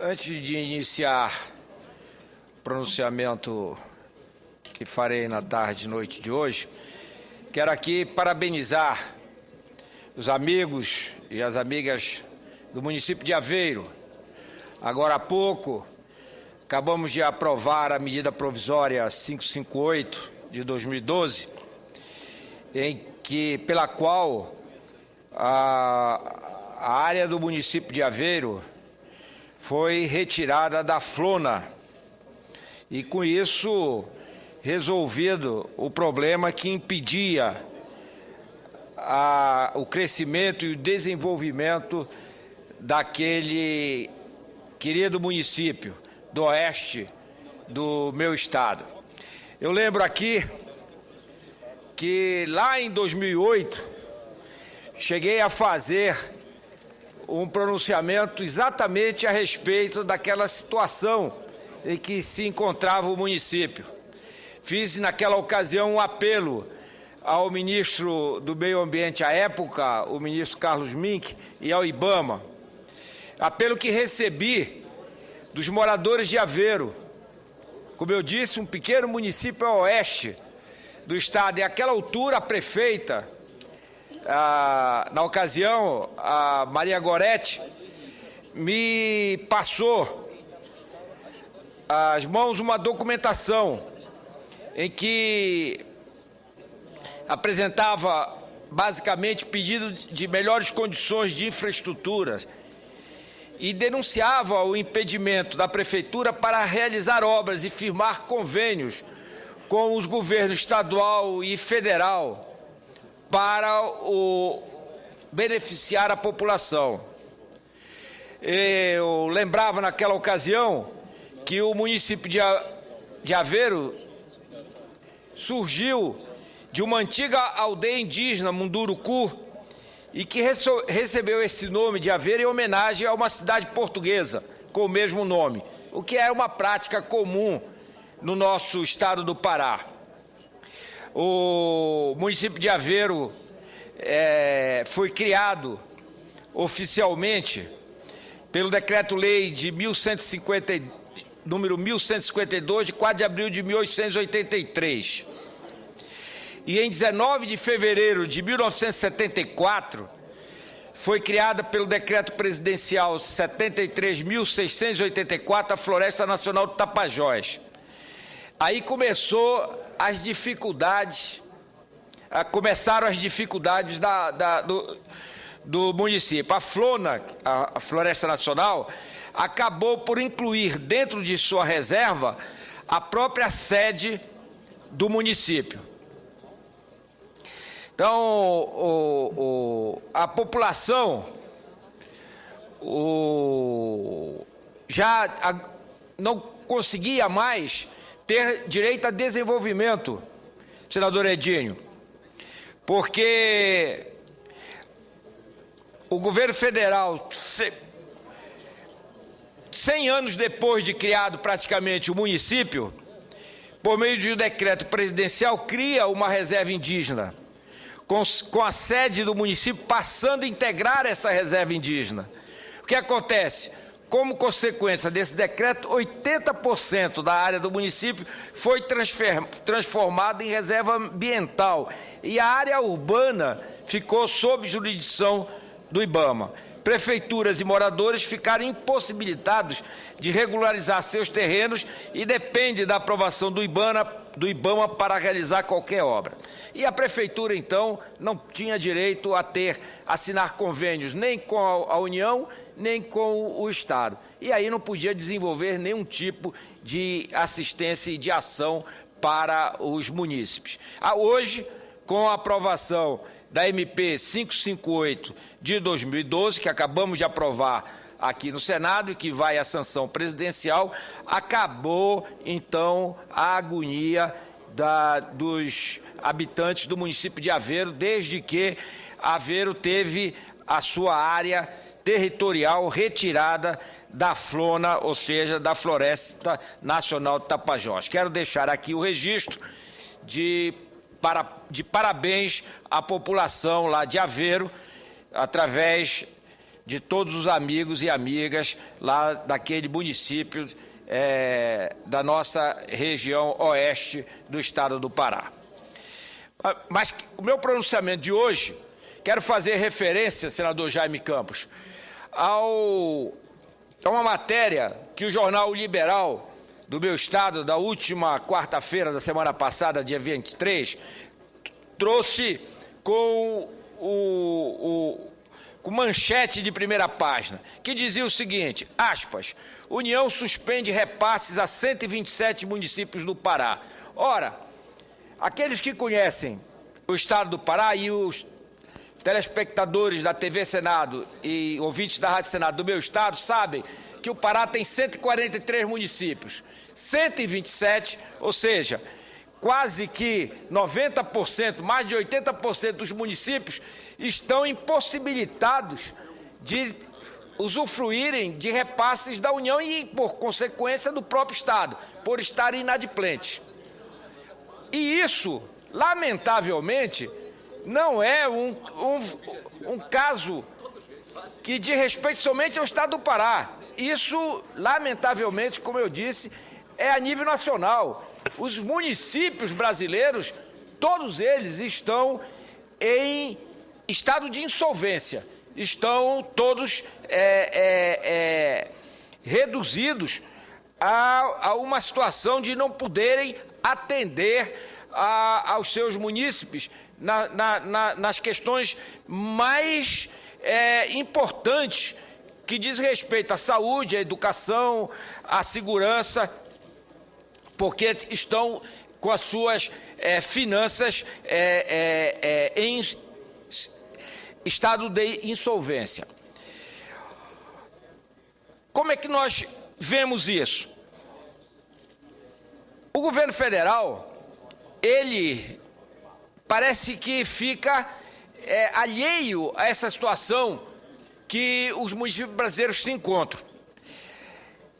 Antes de iniciar o pronunciamento que farei na tarde e noite de hoje, quero aqui parabenizar os amigos e as amigas do município de Aveiro. Agora há pouco, acabamos de aprovar a medida provisória 558 de 2012, pela qual a área do município de Aveiro foi retirada da Flona e, com isso, resolvido o problema que impedia o crescimento e o desenvolvimento daquele querido município do oeste do meu estado. Eu lembro aqui que lá em 2008 cheguei a fazer um pronunciamento exatamente a respeito daquela situação em que se encontrava o município. Fiz naquela ocasião um apelo ao ministro do Meio Ambiente à época, o ministro Carlos Mink, e ao IBAMA. Apelo que recebi dos moradores de Aveiro. Como eu disse, um pequeno município a oeste do estado. E àquela altura, a prefeita, na ocasião, a Maria Goretti, me passou às mãos uma documentação em que apresentava basicamente pedido de melhores condições de infraestrutura e denunciava o impedimento da prefeitura para realizar obras e firmar convênios com os governos estadual e federal para beneficiar a população. Eu lembrava naquela ocasião que o município de Aveiro surgiu de uma antiga aldeia indígena, Munduruku, e que recebeu esse nome de Aveiro em homenagem a uma cidade portuguesa com o mesmo nome, o que é uma prática comum no nosso estado do Pará. O município de Aveiro foi criado oficialmente pelo Decreto-Lei de número 1152, de 4 de abril de 1883. E em 19 de fevereiro de 1974, foi criada pelo Decreto Presidencial 73.684 a Floresta Nacional do Tapajós. Aí começaram as dificuldades do município. A Flona, a Floresta Nacional, acabou por incluir dentro de sua reserva a própria sede do município. Então, a população já não conseguia mais ter direito a desenvolvimento, senador Edinho, porque o governo federal, 100 anos depois de criado praticamente o município, por meio de um decreto presidencial, cria uma reserva indígena, com a sede do município passando a integrar essa reserva indígena. O que acontece? Como consequência desse decreto, 80% da área do município foi transformada em reserva ambiental e a área urbana ficou sob jurisdição do IBAMA. Prefeituras e moradores ficaram impossibilitados de regularizar seus terrenos e dependem da aprovação do IBAMA para realizar qualquer obra. E a prefeitura, então, não tinha direito a assinar convênios nem com a União, nem com o Estado. E aí não podia desenvolver nenhum tipo de assistência e de ação para os munícipes. Hoje, com a aprovação da MP 558 de 2012, que acabamos de aprovar aqui no Senado e que vai à sanção presidencial, acabou, então, a agonia dos habitantes do município de Aveiro, desde que Aveiro teve a sua área territorial retirada da Flona, ou seja, da Floresta Nacional de Tapajós. Quero deixar aqui o registro de parabéns à população lá de Aveiro, através de todos os amigos e amigas lá daquele município da nossa região oeste do estado do Pará. Mas o meu pronunciamento de hoje, quero fazer referência, senador Jaime Campos, a uma matéria que o jornal O Liberal do meu estado, da última quarta-feira da semana passada, dia 23, trouxe com manchete de primeira página, que dizia o seguinte, aspas, União suspende repasses a 127 municípios do Pará. Ora, aqueles que conhecem o estado do Pará e os telespectadores da TV Senado e ouvintes da Rádio Senado do meu estado sabem que o Pará tem 143 municípios, 127, ou seja, quase que 90%, mais de 80% dos municípios estão impossibilitados de usufruírem de repasses da União e, por consequência, do próprio Estado, por estarem inadimplentes. E isso, lamentavelmente, não é um caso que diz respeito somente ao Estado do Pará. Isso, lamentavelmente, como eu disse, é a nível nacional. Os municípios brasileiros, todos eles estão em estado de insolvência, estão todos reduzidos a uma situação de não poderem atender aos seus munícipes nas questões mais importantes que diz respeito à saúde, à educação, à segurança, porque estão com as suas finanças em estado de insolvência. Como é que nós vemos isso? O governo federal, ele parece que fica alheio a essa situação que os municípios brasileiros se encontram.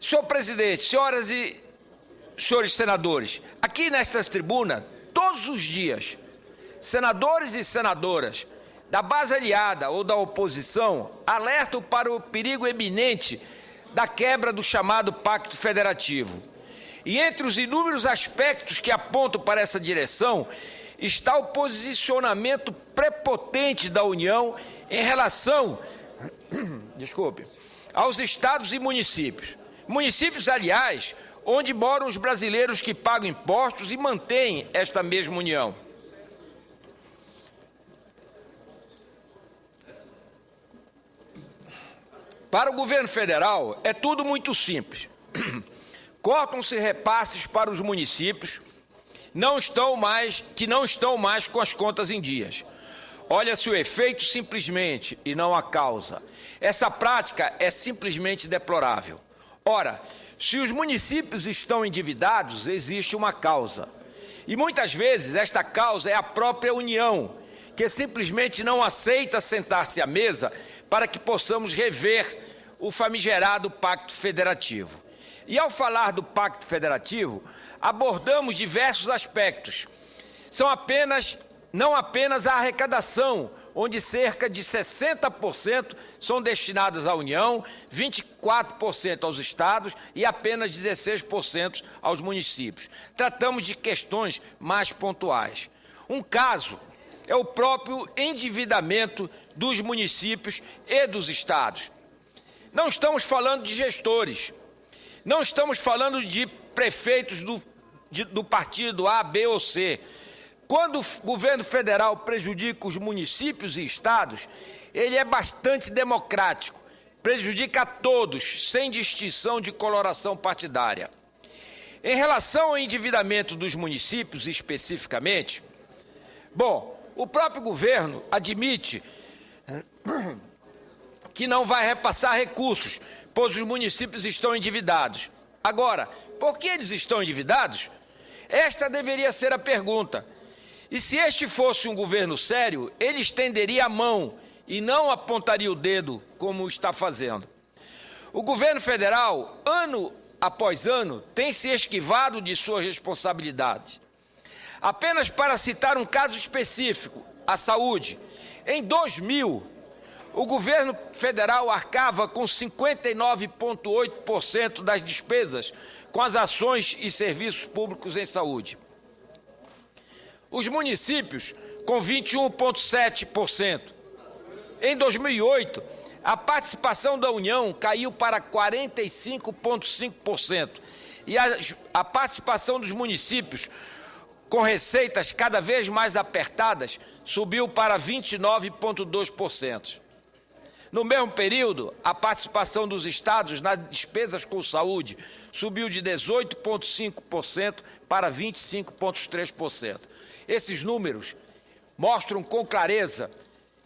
Senhor presidente, senhoras e senhores senadores, aqui nesta tribuna, todos os dias, senadores e senadoras da base aliada ou da oposição alertam para o perigo eminente da quebra do chamado Pacto Federativo. E entre os inúmeros aspectos que apontam para essa direção, está o posicionamento prepotente da União em relação, aos estados e municípios. Municípios, aliás, onde moram os brasileiros que pagam impostos e mantêm esta mesma União. Para o governo federal, é tudo muito simples. Cortam-se repasses para os municípios que não estão mais com as contas em dias. Olha-se o efeito simplesmente e não a causa. Essa prática é simplesmente deplorável. Ora, se os municípios estão endividados, existe uma causa. E muitas vezes esta causa é a própria União, que simplesmente não aceita sentar-se à mesa para que possamos rever o famigerado Pacto Federativo. E ao falar do Pacto Federativo, abordamos diversos aspectos. Não apenas a arrecadação, onde cerca de 60% são destinadas à União, 24% aos estados e apenas 16% aos municípios. Tratamos de questões mais pontuais. Um caso é o próprio endividamento dos municípios e dos estados. Não estamos falando de gestores, não estamos falando de prefeitos do partido A, B ou C. Quando o governo federal prejudica os municípios e estados, ele é bastante democrático, prejudica a todos, sem distinção de coloração partidária. Em relação ao endividamento dos municípios especificamente, o próprio governo admite que não vai repassar recursos, pois os municípios estão endividados. Agora, por que eles estão endividados? Esta deveria ser a pergunta. E se este fosse um governo sério, ele estenderia a mão e não apontaria o dedo como está fazendo. O governo federal, ano após ano, tem se esquivado de sua responsabilidade. Apenas para citar um caso específico, a saúde. Em 2000, O governo federal arcava com 59,8% das despesas com as ações e serviços públicos em saúde. Os municípios, com 21,7%. Em 2008, a participação da União caiu para 45,5% e a participação dos municípios, com receitas cada vez mais apertadas, subiu para 29,2%. No mesmo período, a participação dos estados nas despesas com saúde subiu de 18,5% para 25,3%. Esses números mostram com clareza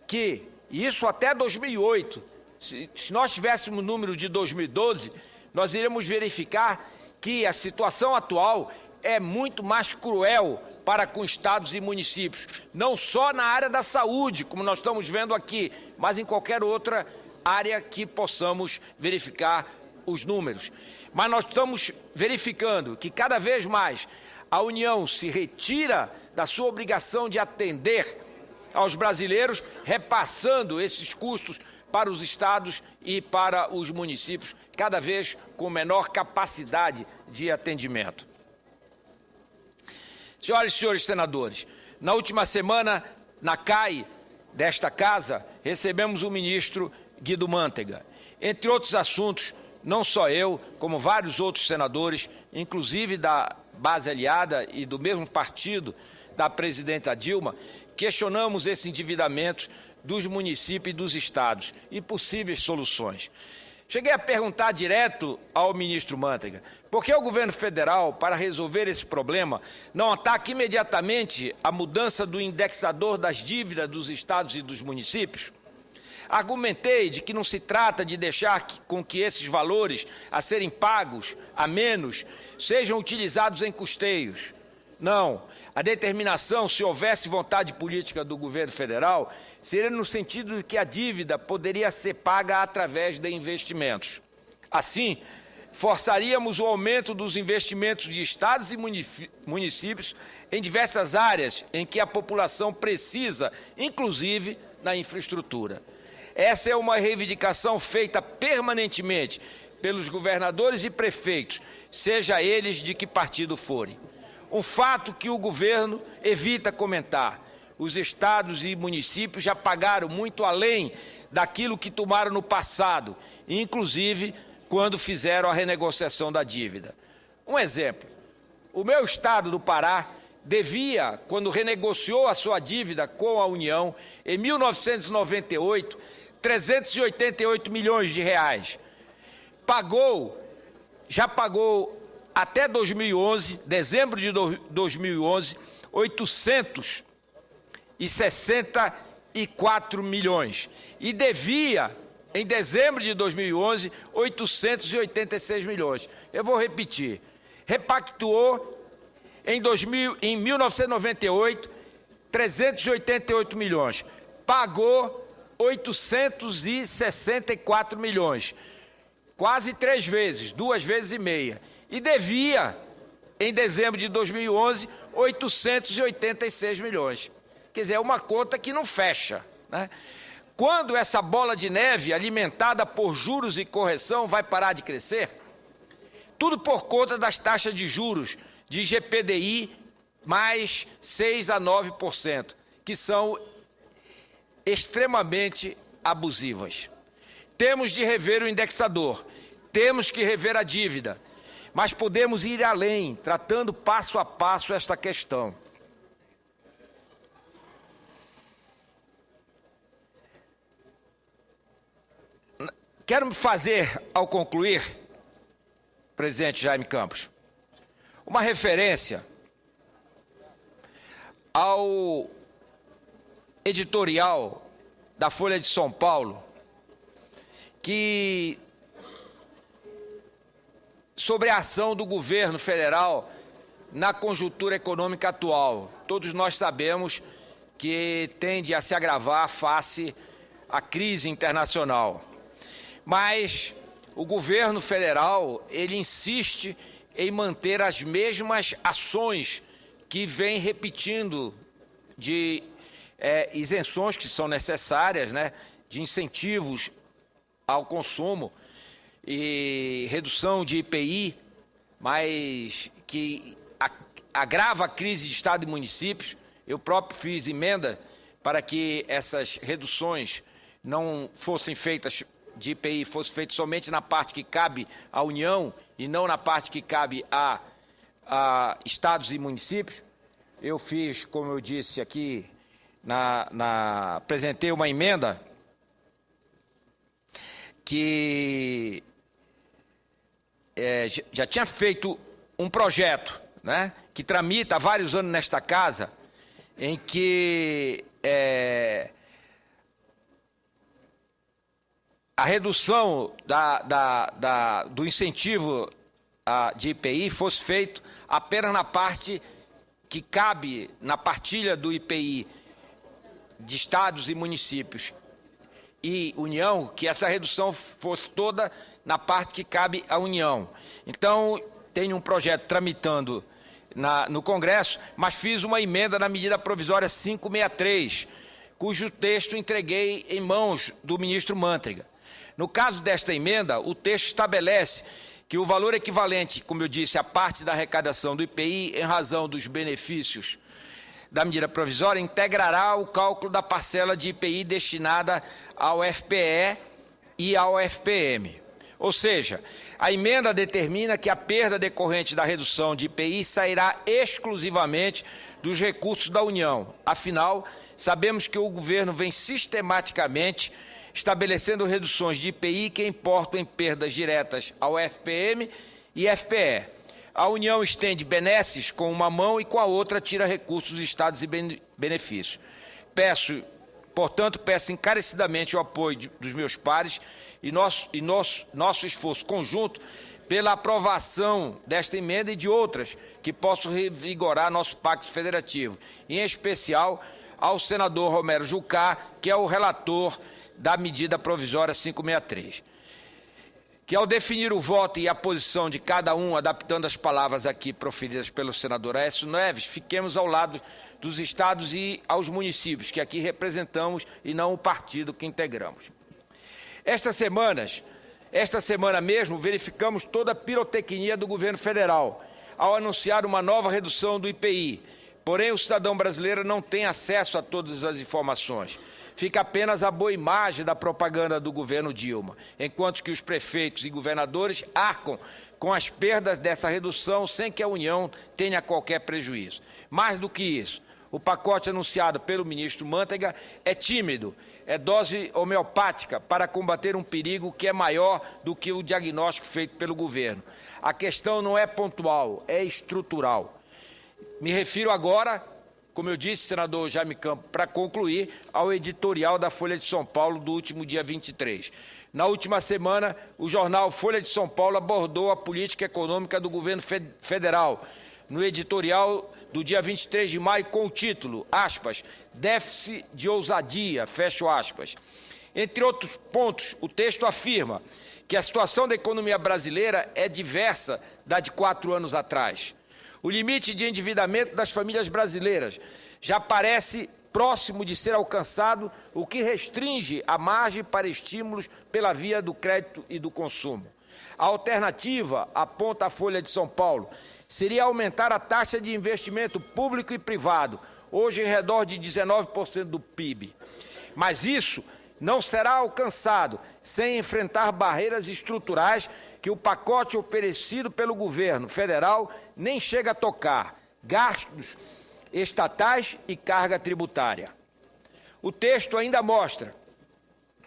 que, isso até 2008, se nós tivéssemos o número de 2012, nós iremos verificar que a situação atual é muito mais cruel para com estados e municípios, não só na área da saúde, como nós estamos vendo aqui, mas em qualquer outra área que possamos verificar os números. Mas nós estamos verificando que cada vez mais a União se retira da sua obrigação de atender aos brasileiros, repassando esses custos para os estados e para os municípios, cada vez com menor capacidade de atendimento. Senhoras e senhores senadores, na última semana, na CAI desta casa, recebemos o ministro Guido Mantega. Entre outros assuntos, não só eu, como vários outros senadores, inclusive da base aliada e do mesmo partido da presidenta Dilma, questionamos esse endividamento dos municípios e dos estados e possíveis soluções. Cheguei a perguntar direto ao ministro Mantega, por que o governo federal, para resolver esse problema, não ataca imediatamente a mudança do indexador das dívidas dos estados e dos municípios? Argumentei de que não se trata de deixar com que esses valores a serem pagos a menos sejam utilizados em custeios. Não. A determinação, se houvesse vontade política do governo federal, seria no sentido de que a dívida poderia ser paga através de investimentos. Assim, forçaríamos o aumento dos investimentos de estados e municípios em diversas áreas em que a população precisa, inclusive na infraestrutura. Essa é uma reivindicação feita permanentemente pelos governadores e prefeitos, seja eles de que partido forem. Um fato que o governo evita comentar. Os estados e municípios já pagaram muito além daquilo que tomaram no passado, inclusive quando fizeram a renegociação da dívida. Um exemplo, o meu estado do Pará devia, quando renegociou a sua dívida com a União, em 1998, 388 milhões de reais. Já pagou até 2011, dezembro de 2011, 864 milhões. E devia, em dezembro de 2011, 886 milhões. Eu vou repetir. Repactuou em 1998, 388 milhões. Pagou 864 milhões. Quase 3 vezes, 2 vezes e meia. E devia, em dezembro de 2011, 886 milhões. Quer dizer, é uma conta que não fecha, né? Quando essa bola de neve, alimentada por juros e correção, vai parar de crescer? Tudo por conta das taxas de juros de GPDI mais 6 a 9%, que são extremamente abusivas. Temos de rever o indexador, temos que rever a dívida, mas podemos ir além, tratando passo a passo esta questão. Quero fazer, ao concluir, presidente Jaime Campos, uma referência ao editorial da Folha de São Paulo, que sobre a ação do governo federal na conjuntura econômica atual. Todos nós sabemos que tende a se agravar face à crise internacional. Mas o governo federal, ele insiste em manter as mesmas ações que vem repetindo de isenções que são necessárias, né, de incentivos ao consumo e redução de IPI, mas que agrava a crise de Estado e municípios. Eu próprio fiz emenda para que essas reduções não fossem feitas de IPI, fossem feitas somente na parte que cabe à União e não na parte que cabe a estados e municípios. Eu fiz, como eu disse aqui, apresentei uma emenda que já tinha feito um projeto, né, que tramita há vários anos nesta casa, em que a redução do incentivo de IPI fosse feito apenas na parte que cabe na partilha do IPI de estados e municípios e União, que essa redução fosse toda na parte que cabe à União. Então, tem um projeto tramitando no Congresso, mas fiz uma emenda na medida provisória 563, cujo texto entreguei em mãos do ministro Manteiga. No caso desta emenda, o texto estabelece que o valor equivalente, como eu disse, à parte da arrecadação do IPI, em razão dos benefícios da medida provisória, integrará o cálculo da parcela de IPI destinada ao FPE e ao FPM. Ou seja, a emenda determina que a perda decorrente da redução de IPI sairá exclusivamente dos recursos da União. Afinal, sabemos que o governo vem sistematicamente estabelecendo reduções de IPI que importam em perdas diretas ao FPM e FPE. A União estende benesses com uma mão e com a outra tira recursos dos estados e benefícios. Portanto, peço encarecidamente o apoio dos meus pares e nosso esforço conjunto pela aprovação desta emenda e de outras que possam revigorar nosso pacto federativo, em especial ao senador Romero Jucá, que é o relator da medida provisória 563. Que ao definir o voto e a posição de cada um, adaptando as palavras aqui proferidas pelo senador Aécio Neves, fiquemos ao lado dos estados e aos municípios, que aqui representamos e não o partido que integramos. Esta semana mesmo, verificamos toda a pirotecnia do governo federal, ao anunciar uma nova redução do IPI. Porém, o cidadão brasileiro não tem acesso a todas as informações. Fica apenas a boa imagem da propaganda do governo Dilma, enquanto que os prefeitos e governadores arcam com as perdas dessa redução sem que a União tenha qualquer prejuízo. Mais do que isso, o pacote anunciado pelo ministro Manteiga é tímido, é dose homeopática para combater um perigo que é maior do que o diagnóstico feito pelo governo. A questão não é pontual, é estrutural. Me refiro agora, como eu disse, senador Jaime Campos, para concluir, ao editorial da Folha de São Paulo do último dia 23. Na última semana, o jornal Folha de São Paulo abordou a política econômica do governo federal, no editorial do dia 23 de maio, com o título, aspas, déficit de ousadia, fecho aspas. Entre outros pontos, o texto afirma que a situação da economia brasileira é diversa da de 4 anos atrás. O limite de endividamento das famílias brasileiras já parece próximo de ser alcançado, o que restringe a margem para estímulos pela via do crédito e do consumo. A alternativa, aponta a Folha de São Paulo, seria aumentar a taxa de investimento público e privado, hoje em redor de 19% do PIB. Mas isso não será alcançado sem enfrentar barreiras estruturais que o pacote oferecido pelo governo federal nem chega a tocar, gastos estatais e carga tributária. O texto ainda mostra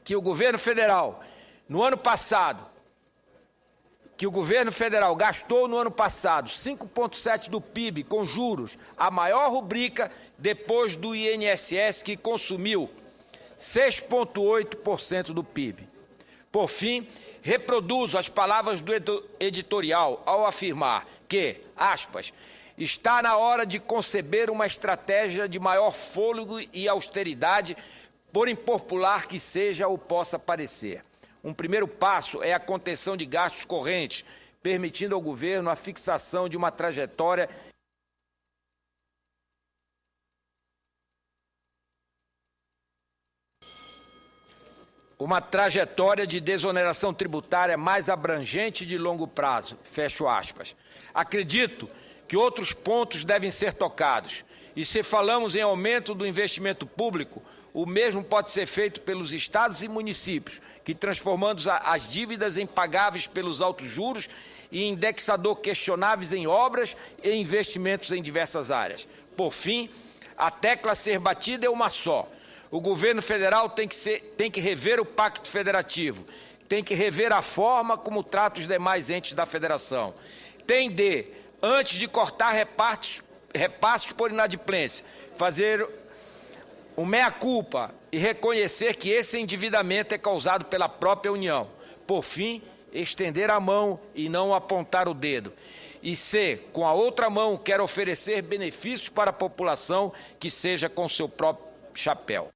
que o governo federal, no ano passado, gastou no ano passado 5,7% do PIB com juros, a maior rubrica depois do INSS, que consumiu 6,8% do PIB. Por fim, reproduzo as palavras do editorial ao afirmar que, aspas, está na hora de conceber uma estratégia de maior fôlego e austeridade, por impopular que seja ou possa parecer. Um primeiro passo é a contenção de gastos correntes, permitindo ao governo a fixação de uma trajetória uma trajetória de desoneração tributária mais abrangente e de longo prazo, fecho aspas. Acredito que outros pontos devem ser tocados, e se falamos em aumento do investimento público, o mesmo pode ser feito pelos estados e municípios, que transformando as dívidas em pagáveis pelos altos juros e indexador questionáveis em obras e investimentos em diversas áreas. Por fim, a tecla a ser batida é uma só. O governo federal tem que rever o Pacto Federativo, tem que rever a forma como trata os demais entes da federação. Tem de, antes de cortar repasses por inadimplência, fazer um meia-culpa e reconhecer que esse endividamento é causado pela própria União. Por fim, estender a mão e não apontar o dedo. E se, com a outra mão, quer oferecer benefícios para a população, que seja com seu próprio chapéu.